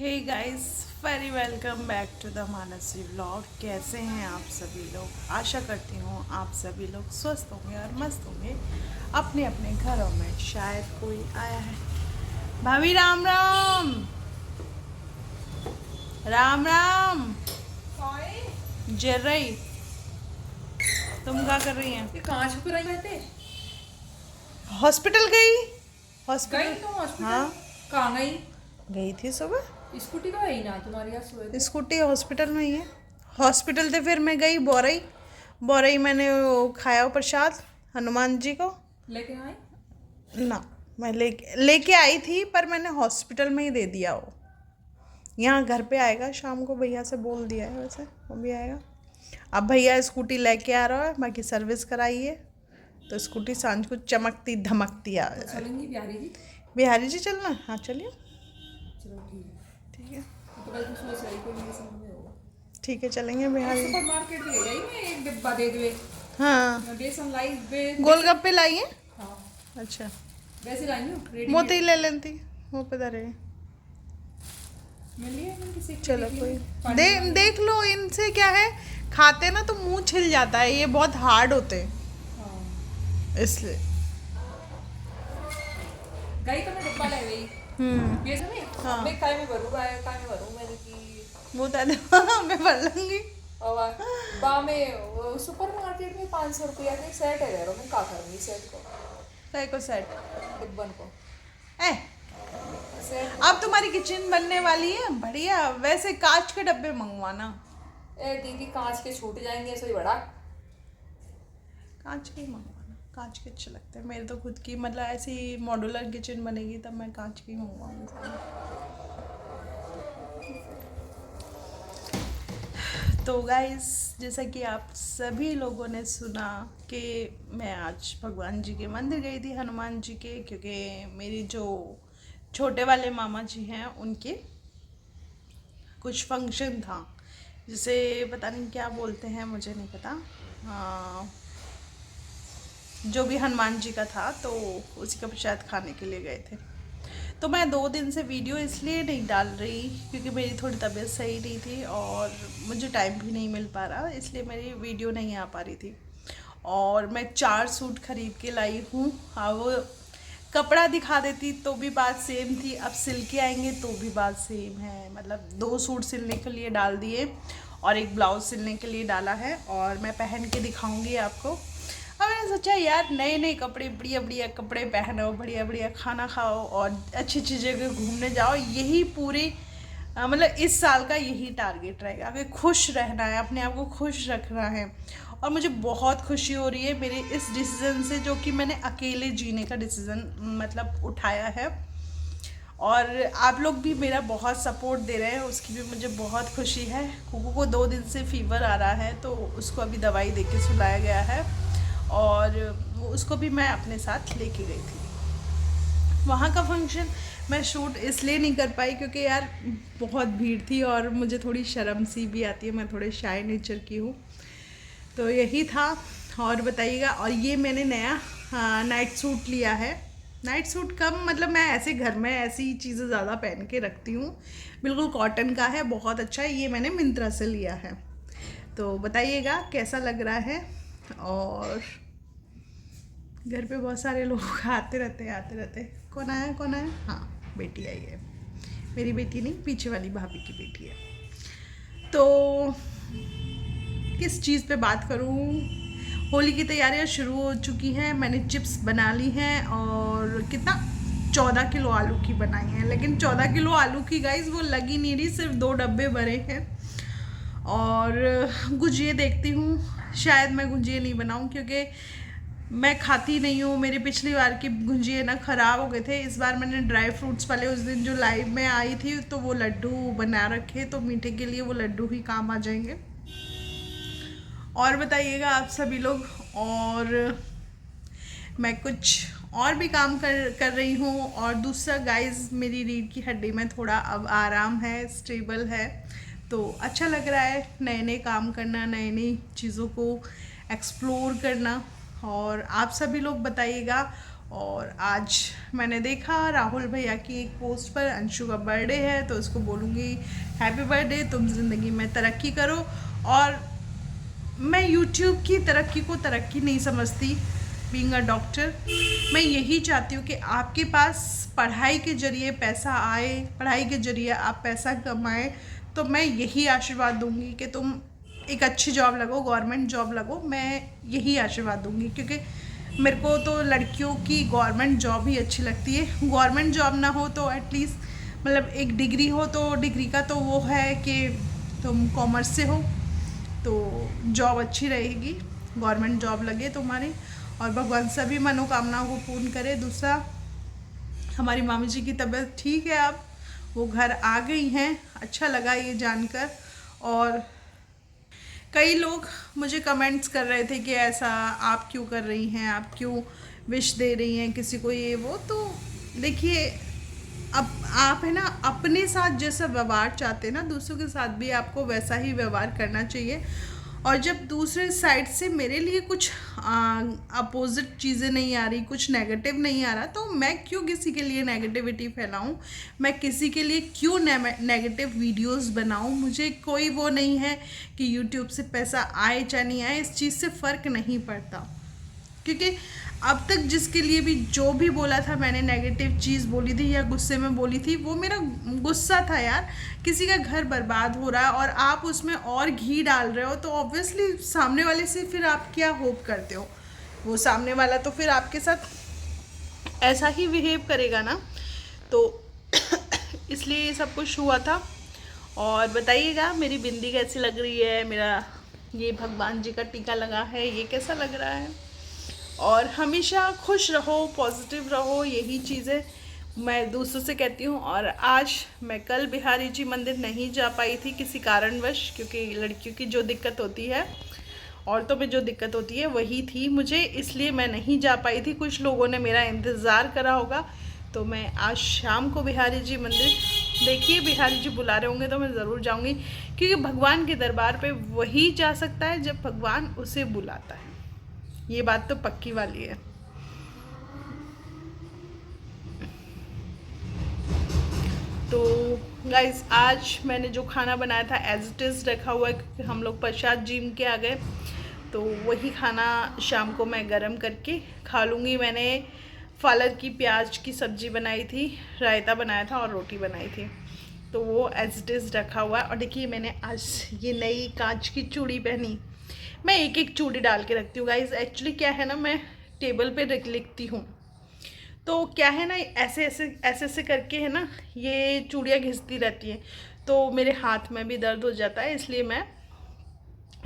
Hey guys, very welcome back to the Mansi vlog. कैसे हैं आप सभी लोग? आशा करती हूँ आप सभी लोग स्वस्थ होंगे और मस्त होंगे अपने अपने घरों में। शायद कोई आया है। भाभी राम राम। राम राम। जर रही, तुम क्या कर रही हैं? ये कहाँ छुप रही रहते? हॉस्पिटल गई। गई हॉस्पिटल? तुम हॉस्पिटल? हाँ, कहाँ गई? गई थी सुबह। स्कूटी तो है ही ना तुम्हारे यहाँ सोए थे। स्कूटी हॉस्पिटल में ही है। हॉस्पिटल से फिर मैं गई बोरई। बोरई मैंने वो खाया प्रसाद हनुमान जी को। लेके आई? ना, मैं लेके आई थी पर मैंने हॉस्पिटल में ही दे दिया। वो यहाँ घर पे आएगा शाम को, भैया से बोल दिया है, वैसे वो भी आएगा। अब भैया स्कूटी लेके आ रहा है, बाकी सर्विस कराई है तो स्कूटी सांझ को चमकती धमकती आ तो जाए। चलेंगी बिहारी जी? बिहारी जी चलना? हाँ चलिए। चलो ठीक है। ठीक है, तो कल तुम सोच रही कोई मेरे समझ में होगा। ठीक है, चलेंगे बिहारी। सुपर मार्केट ले गई मैं, एक डिब्बा दे दे। हाँ, मैं बेसन लाई गोलगप्पे लाई हैं। हाँ, अच्छा, वैसे लाई हूँ मोती रेडीमेड। ले लेती, वो पे धरे। मिल लिया मैंने किसी की चलो देख कोई ली। देख लो। इनसे क्या है, खाते ना तो मुंह छिल जाता है, ये बहुत हार्ड होते हैं हाँ, इसलिए। गई तो मैं डिब्बा ले गई। बेसन में हाँ, मैं काय में भरूँ, काय में भरूँ मैंने की। वो तो मैं भर लूंगी। और बा में सुपर मार्केट में 500 रुपया का सेट है यार, मैं का करूँगी सेट को, काय को सेट? डिब्बन को ए, सेट। अब तुम्हारी किचन बनने वाली है बढ़िया। वैसे कांच के डब्बे मंगवाना। ए दीदी कांच के छूट जाएंगे ऐसे ही बड़ा। कांच के ही मंगवाना, कांच के अच्छे लगते हैं। मेरे तो खुद की मतलब ऐसी मॉड्यूलर किचन बनेगी तब मैं कांच की मंगवाऊंगी। तो गाइस, जैसा कि आप सभी लोगों ने सुना कि मैं आज भगवान जी के मंदिर गई थी, हनुमान जी के, क्योंकि मेरी जो छोटे वाले मामा जी हैं उनके कुछ फंक्शन था, जिसे पता नहीं क्या बोलते हैं, मुझे नहीं पता। जो भी हनुमान जी का था तो उसी का प्रसाद खाने के लिए गए थे। तो मैं 2 दिन से वीडियो इसलिए नहीं डाल रही क्योंकि मेरी थोड़ी तबीयत सही नहीं थी और मुझे टाइम भी नहीं मिल पा रहा, इसलिए मेरी वीडियो नहीं आ पा रही थी। और मैं 4 सूट खरीद के लाई हूँ। अब कपड़ा दिखा देती तो भी बात सेम थी, अब सिल के आएंगे तो भी बात सेम है। मतलब 2 सूट सिलने के लिए डाल दिए और एक ब्लाउज सिलने के लिए डाला है, और मैं पहन के दिखाऊंगी आपको। अब मैंने सोचा यार नए नए कपड़े, बढ़िया बढ़िया कपड़े पहनो, बढ़िया बढ़िया खाना खाओ और अच्छी अच्छी जगह घूमने जाओ। यही पूरी मतलब इस साल का यही टारगेट रहेगा कि खुश रहना है, अपने आप को खुश रखना है। और मुझे बहुत खुशी हो रही है मेरे इस डिसीज़न से, जो कि मैंने अकेले जीने का डिसीज़न मतलब उठाया है। और आप लोग भी मेरा बहुत सपोर्ट दे रहे हैं, उसकी भी मुझे बहुत खुशी है। कुकू को 2 दिन से फीवर आ रहा है तो उसको अभी दवाई दे के सुलाया गया है, और उसको भी मैं अपने साथ लेके गई थी। वहाँ का फंक्शन मैं शूट इसलिए नहीं कर पाई क्योंकि यार बहुत भीड़ थी और मुझे थोड़ी शर्म सी भी आती है, मैं थोड़े शाय नेचर की हूँ। तो यही था। और बताइएगा। और ये मैंने नया नाइट सूट लिया है। नाइट सूट कम मतलब मैं ऐसे घर में ऐसी चीज़ें ज़्यादा पहन के रखती हूँ। बिल्कुल कॉटन का है, बहुत अच्छा है। ये मैंने मिंत्रा से लिया है। तो बताइएगा कैसा लग रहा है। और घर पे बहुत सारे लोग आते रहते हैं, आते रहते हैं। कौन आया, कौन आया? हाँ, बेटी आई है। मेरी बेटी नहीं, पीछे वाली भाभी की बेटी है। तो किस चीज़ पे बात करूँ? होली की तैयारियां शुरू हो चुकी हैं। मैंने चिप्स बना ली हैं और कितना 14 किलो आलू की बनाई हैं, लेकिन 14 किलो आलू की गाइस वो लगी नहीं रही, सिर्फ 2 डब्बे भरे हैं। और गुजिये देखती हूँ, शायद मैं गुजिये नहीं बनाऊँ क्योंकि मैं खाती नहीं हूँ। मेरे पिछली बार के गुजिये ना ख़राब हो गए थे। इस बार मैंने ड्राई फ्रूट्स वाले उस दिन जो लाइव में आई थी तो वो लड्डू बना रखे, तो मीठे के लिए वो लड्डू ही काम आ जाएंगे। और बताइएगा आप सभी लोग। और मैं कुछ और भी काम कर रही हूँ। और दूसरा गाइस, मेरी रीढ़ की हड्डी में थोड़ा अब आराम है, स्टेबल है, तो अच्छा लग रहा है नए नए काम करना, नई नई चीज़ों को एक्सप्लोर करना। और आप सभी लोग बताइएगा। और आज मैंने देखा राहुल भैया की एक पोस्ट पर अंशु का बर्थडे है, तो उसको बोलूँगी हैप्पी बर्थडे, तुम ज़िंदगी में तरक्की करो। और मैं यूट्यूब की तरक्की को तरक्की नहीं समझती, बीइंग अ डॉक्टर मैं यही चाहती हूँ कि आपके पास पढ़ाई के ज़रिए पैसा आए, पढ़ाई के ज़रिए आप पैसा कमाएं। तो मैं यही आशीर्वाद दूंगी कि तुम एक अच्छी जॉब लगो, गवर्नमेंट जॉब लगो, मैं यही आशीर्वाद दूंगी। क्योंकि मेरे को तो लड़कियों की गवर्नमेंट जॉब ही अच्छी लगती है। गवर्नमेंट जॉब ना हो तो एटलीस्ट मतलब एक डिग्री हो, तो डिग्री का तो वो है कि तुम कॉमर्स से हो तो जॉब अच्छी रहेगी, गवर्नमेंट जॉब लगे तुम्हारी, और भगवान सभी मनोकामनाओं को पूर्ण करे। दूसरा, हमारी मामी जी की तबीयत ठीक है, अब वो घर आ गई हैं, अच्छा लगा ये जानकर। और कई लोग मुझे कमेंट्स कर रहे थे कि ऐसा आप क्यों कर रही हैं, आप क्यों विश दे रही हैं किसी को, ये वो। तो देखिए, अब आप है ना अपने साथ जैसा व्यवहार चाहते हैं ना, दूसरों के साथ भी आपको वैसा ही व्यवहार करना चाहिए। और जब दूसरे साइड से मेरे लिए कुछ अपोजिट चीज़ें नहीं आ रही, कुछ नेगेटिव नहीं आ रहा, तो मैं क्यों किसी के लिए नेगेटिविटी फैलाऊं, मैं किसी के लिए क्यों नेगेटिव वीडियोस बनाऊं। मुझे कोई वो नहीं है कि यूट्यूब से पैसा आए चाहे नहीं आए, इस चीज़ से फ़र्क नहीं पड़ता। क्योंकि अब तक जिसके लिए भी जो भी बोला था मैंने, नेगेटिव चीज़ बोली थी या गुस्से में बोली थी, वो मेरा गुस्सा था यार। किसी का घर बर्बाद हो रहा है और आप उसमें और घी डाल रहे हो, तो ऑब्वियसली सामने वाले से फिर आप क्या होप करते हो, वो सामने वाला तो फिर आपके साथ ऐसा ही बिहेव करेगा ना। तो इसलिए ये सब कुछ हुआ था। और बताइएगा मेरी बिंदी कैसी लग रही है, मेरा ये भगवान जी का टीका लगा है ये कैसा लग रहा है। और हमेशा खुश रहो, पॉजिटिव रहो, यही चीज़ें मैं दूसरों से कहती हूँ। और आज मैं कल बिहारी जी मंदिर नहीं जा पाई थी किसी कारणवश, क्योंकि लड़कियों की जो दिक्कत होती है, औरतों में जो दिक्कत होती है वही थी मुझे, इसलिए मैं नहीं जा पाई थी। कुछ लोगों ने मेरा इंतज़ार करा होगा, तो मैं आज शाम को बिहारी जी मंदिर, देखिए बिहारी जी बुला रहे होंगे तो मैं ज़रूर जाऊँगी। क्योंकि भगवान के दरबार पे वही जा सकता है जब भगवान उसे बुलाता है, ये बात तो पक्की वाली है। तो गाइस, आज मैंने जो खाना बनाया था एज इट इज़ रखा हुआ है, क्योंकि हम लोग प्रसाद जिम के आ गए, तो वही खाना शाम को मैं गरम करके खा लूँगी। मैंने पालक की प्याज की सब्ज़ी बनाई थी, रायता बनाया था और रोटी बनाई थी, तो वो एज इट इज़ रखा हुआ है। और देखिए मैंने आज ये नई कांच की चूड़ी पहनी, मैं एक एक चूड़ी डाल के रखती हूँ गाइस। एक्चुअली क्या है ना, मैं टेबल पे लिखती हूँ, तो क्या है ना, ऐसे ऐसे ऐसे ऐसे करके है ना ये चूड़ियाँ घिसती रहती हैं, तो मेरे हाथ में भी दर्द हो जाता है, इसलिए मैं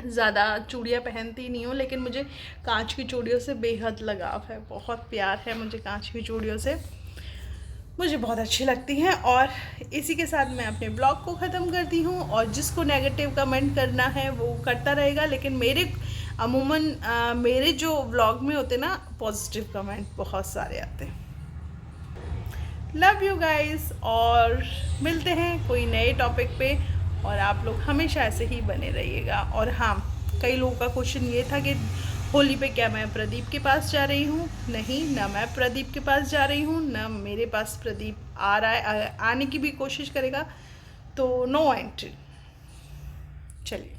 ज़्यादा चूड़ियाँ पहनती नहीं हूँ। लेकिन मुझे कांच की चूड़ियों से बेहद लगाव है, बहुत प्यार है मुझे कांच की चूड़ियों से, मुझे बहुत अच्छी लगती हैं। और इसी के साथ मैं अपने ब्लॉग को ख़त्म करती हूँ। और जिसको नेगेटिव कमेंट करना है वो करता रहेगा, लेकिन मेरे अमूमन मेरे जो व्लॉग में होते ना, पॉजिटिव कमेंट बहुत सारे आते हैं। लव यू गाइस, और मिलते हैं कोई नए टॉपिक पे, और आप लोग हमेशा ऐसे ही बने रहिएगा। और हाँ, कई लोगों का क्वेश्चन ये था कि होली पे क्या मैं प्रदीप के पास जा रही हूँ, नहीं, ना मैं प्रदीप के पास जा रही हूँ, ना मेरे पास प्रदीप आ रहा है, आने की भी कोशिश करेगा, तो नो एंट्री। चलिए।